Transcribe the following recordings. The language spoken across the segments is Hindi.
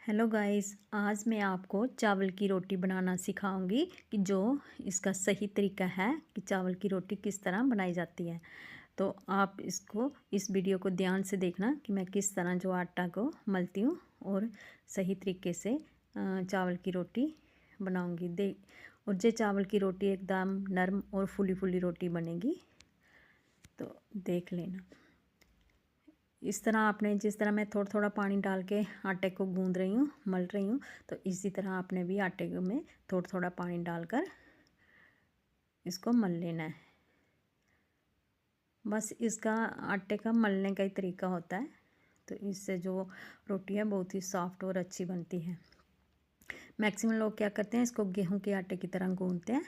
हेलो गाइस, आज मैं आपको चावल की रोटी बनाना सिखाऊंगी कि जो इसका सही तरीका है कि चावल की रोटी किस तरह बनाई जाती है। तो आप इस वीडियो को ध्यान से देखना कि मैं किस तरह जो आटा को मलती हूँ और सही तरीके से चावल की रोटी बनाऊंगी। और जो चावल की रोटी एकदम नरम और फुली फुली रोटी बनेगी, तो देख लेना। इस तरह आपने जिस तरह मैं थोड़ा थोड़ा पानी डाल के आटे को गूंद रही हूँ, मल रही हूँ, तो इसी तरह आपने भी आटे में थोड़ा थोड़ा पानी डालकर इसको मल लेना है। बस इसका आटे का मलने का ही तरीका होता है, तो इससे जो रोटी है बहुत ही सॉफ्ट और अच्छी बनती है। मैक्सिमम लोग क्या करते हैं, इसको गेहूं के आटे की तरह गूंदते हैं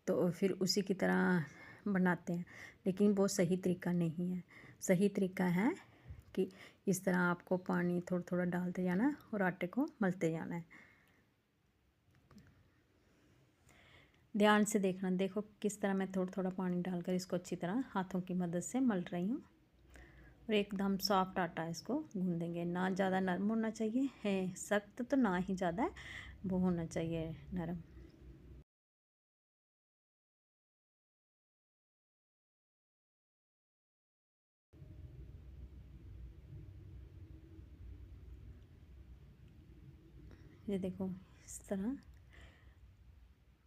तो फिर उसी की तरह बनाते हैं, लेकिन वो सही तरीका नहीं है। सही तरीका है कि इस तरह आपको पानी थोड़ा थोड़ा डालते जाना है और आटे को मलते जाना है। ध्यान से देखना, देखो किस तरह मैं थोड़ा थोड़ा पानी डालकर इसको अच्छी तरह हाथों की मदद से मल रही हूँ। और एकदम सॉफ्ट आटा इसको गूंदेंगे, ना ज़्यादा नरम होना चाहिए है सख्त, तो ना ही ज़्यादा वो होना चाहिए नरम। ये देखो इस तरह,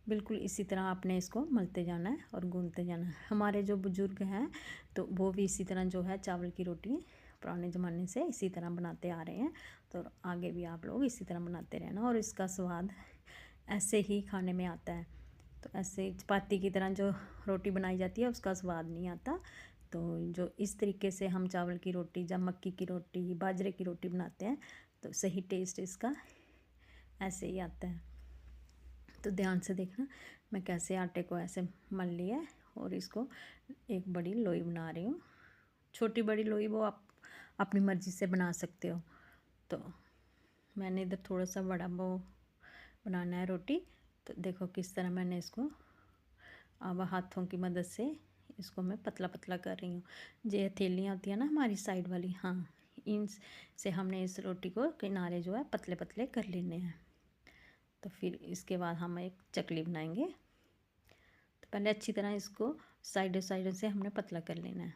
बिल्कुल इसी तरह आपने इसको मलते जाना है और गूंदते जाना है। हमारे जो बुज़ुर्ग हैं तो वो भी इसी तरह जो है चावल की रोटी पुराने ज़माने से इसी तरह बनाते आ रहे हैं, तो आगे भी आप लोग इसी तरह बनाते रहना। और इसका स्वाद ऐसे ही खाने में आता है, तो ऐसे चपाती की तरह जो रोटी बनाई जाती है उसका स्वाद नहीं आता। तो जो इस तरीके से हम चावल की रोटी या मक्की की रोटी, बाजरे की रोटी बनाते हैं, तो सही टेस्ट इसका ऐसे ही आता है। तो ध्यान से देखना मैं कैसे आटे को ऐसे मल लिया है और इसको एक बड़ी लोई बना रही हूँ। छोटी बड़ी लोई वो आप अपनी मर्ज़ी से बना सकते हो। तो मैंने इधर थोड़ा सा बड़ा वो बनाना है रोटी, तो देखो किस तरह मैंने इसको अब हाथों की मदद से इसको मैं पतला पतला कर रही हूँ। ये हथेलियाँ होती हैं ना हमारी साइड वाली, हाँ, इन से हमने इस रोटी को किनारे जो है पतले पतले कर लेने हैं। तो फिर इसके बाद हम एक चकली बनाएंगे। तो पहले अच्छी तरह इसको साइडों साइडों से हमने पतला कर लेना है।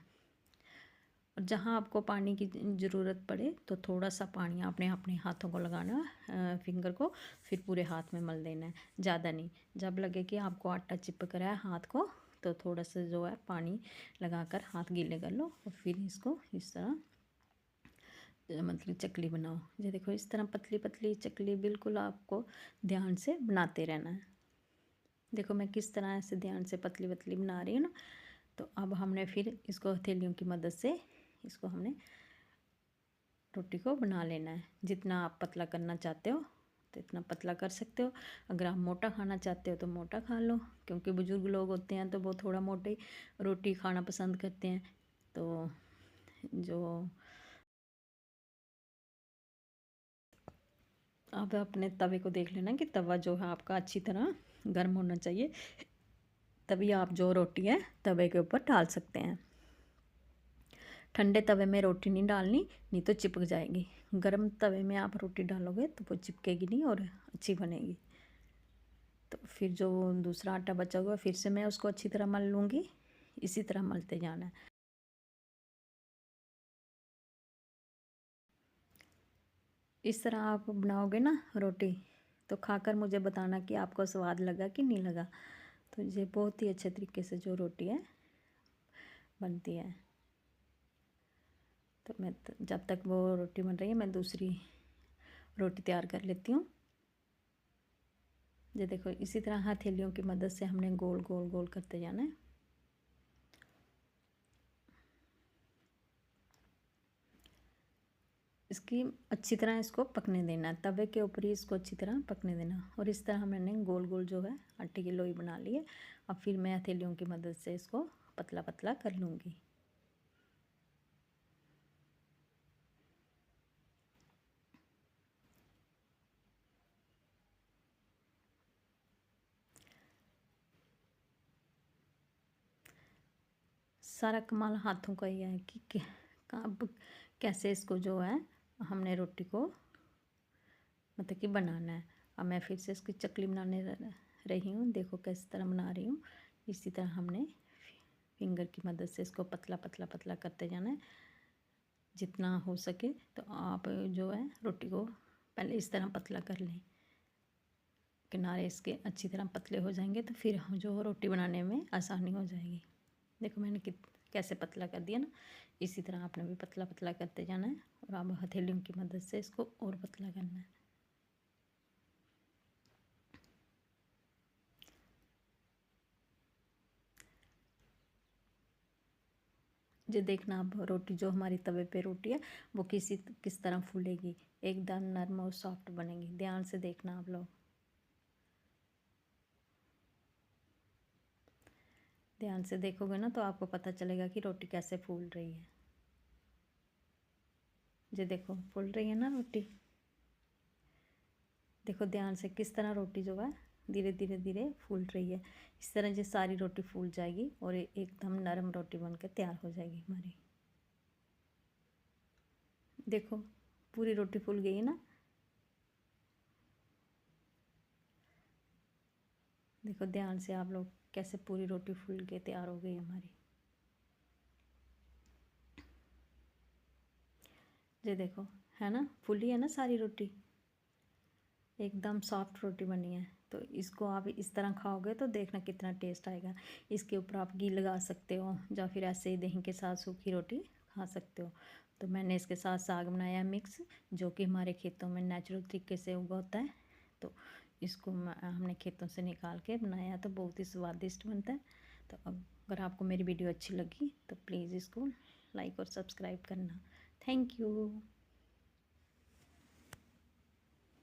और जहाँ आपको पानी की ज़रूरत पड़े तो थोड़ा सा पानी आपने अपने हाथों को लगाना है, फिंगर को, फिर पूरे हाथ में मल देना है, ज़्यादा नहीं। जब लगे कि आपको आटा चिपक रहा है हाथ को, तो थोड़ा सा जो है पानी लगाकर हाथ गीले कर लो और फिर इसको इस तरह मतलब चकली बनाओ। ये देखो इस तरह पतली पतली चकली बिल्कुल आपको ध्यान से बनाते रहना है। देखो मैं किस तरह से ध्यान से पतली पतली बना रही हूँ ना। तो अब हमने फिर इसको हथेलियों की मदद से इसको हमने रोटी को बना लेना है। जितना आप पतला करना चाहते हो तो इतना पतला कर सकते हो। अगर आप मोटा खाना चाहते हो तो मोटा खा लो, क्योंकि बुज़ुर्ग लोग होते हैं तो वो थोड़ा मोटी रोटी खाना पसंद करते हैं। तो जो आप अपने तवे को देख लेना कि तवा जो है आपका अच्छी तरह गर्म होना चाहिए, तभी आप जो रोटी है तवे के ऊपर डाल सकते हैं। ठंडे तवे में रोटी नहीं डालनी, नहीं तो चिपक जाएगी। गर्म तवे में आप रोटी डालोगे तो वो चिपकेगी नहीं और अच्छी बनेगी। तो फिर जो दूसरा आटा बचा हुआ फिर से मैं उसको अच्छी तरह मल लूँगी। इसी तरह मलते जाना है। इस तरह आप बनाओगे ना रोटी, तो खाकर मुझे बताना कि आपको स्वाद लगा कि नहीं लगा। तो ये बहुत ही अच्छे तरीके से जो रोटी है बनती है। तो मैं जब तक वो रोटी बन रही है मैं दूसरी रोटी तैयार कर लेती हूँ। ये देखो इसी तरह हथेलियों की मदद से हमने गोल गोल गोल करते जाना है। इसकी अच्छी तरह इसको पकने देना है, तवे के ऊपर ही इसको अच्छी तरह पकने देना। और इस तरह मैंने गोल गोल जो है आटे की लोई बना ली है। अब फिर मैं हथेलियों की मदद से इसको पतला पतला कर लूँगी। सारा कमाल हाथों का ही है कि अब कैसे इसको जो है हमने रोटी को मतलब कि बनाना है। अब मैं फिर से इसकी चकली बनाने रही हूँ। देखो किस तरह बना रही हूँ। इसी तरह हमने फिंगर की मदद से इसको पतला पतला पतला करते जाना है जितना हो सके। तो आप जो है रोटी को पहले इस तरह पतला कर लें, किनारे इसके अच्छी तरह पतले हो जाएंगे तो फिर जो रोटी बनाने में आसानी हो जाएगी। देखो मैंने कैसे पतला कर दिया ना। इसी तरह आपने भी पतला पतला करते जाना है और आप हथेलियों की मदद से इसको और पतला करना है। जो देखना आप रोटी जो हमारी तवे पे रोटी है वो किस तरह फूलेगी, एकदम नरम और सॉफ्ट बनेगी। ध्यान से देखना आप लोग, ध्यान से देखोगे ना तो आपको पता चलेगा कि रोटी कैसे फूल रही है। जो देखो फूल रही है ना रोटी। देखो ध्यान से किस तरह रोटी जो है धीरे धीरे धीरे फूल रही है। इस तरह ये सारी रोटी फूल जाएगी और एकदम नरम रोटी बनकर तैयार हो जाएगी हमारी। देखो पूरी रोटी फूल गई है ना। देखो ध्यान से आप लोग कैसे पूरी रोटी फूल के तैयार हो गई हमारी। ये देखो है ना, फूली है ना सारी रोटी, एकदम सॉफ्ट रोटी बनी है। तो इसको आप इस तरह खाओगे तो देखना कितना टेस्ट आएगा। इसके ऊपर आप घी लगा सकते हो या फिर ऐसे ही दही के साथ सूखी रोटी खा सकते हो। तो मैंने इसके साथ साग बनाया मिक्स, जो कि हमारे खेतों में नेचुरल तरीके से उगा होता है। तो इसको हमने खेतों से निकाल के बनाया तो बहुत ही स्वादिष्ट बनता है। तो अगर आपको मेरी वीडियो अच्छी लगी तो प्लीज़ इसको लाइक और सब्सक्राइब करना। Thank you.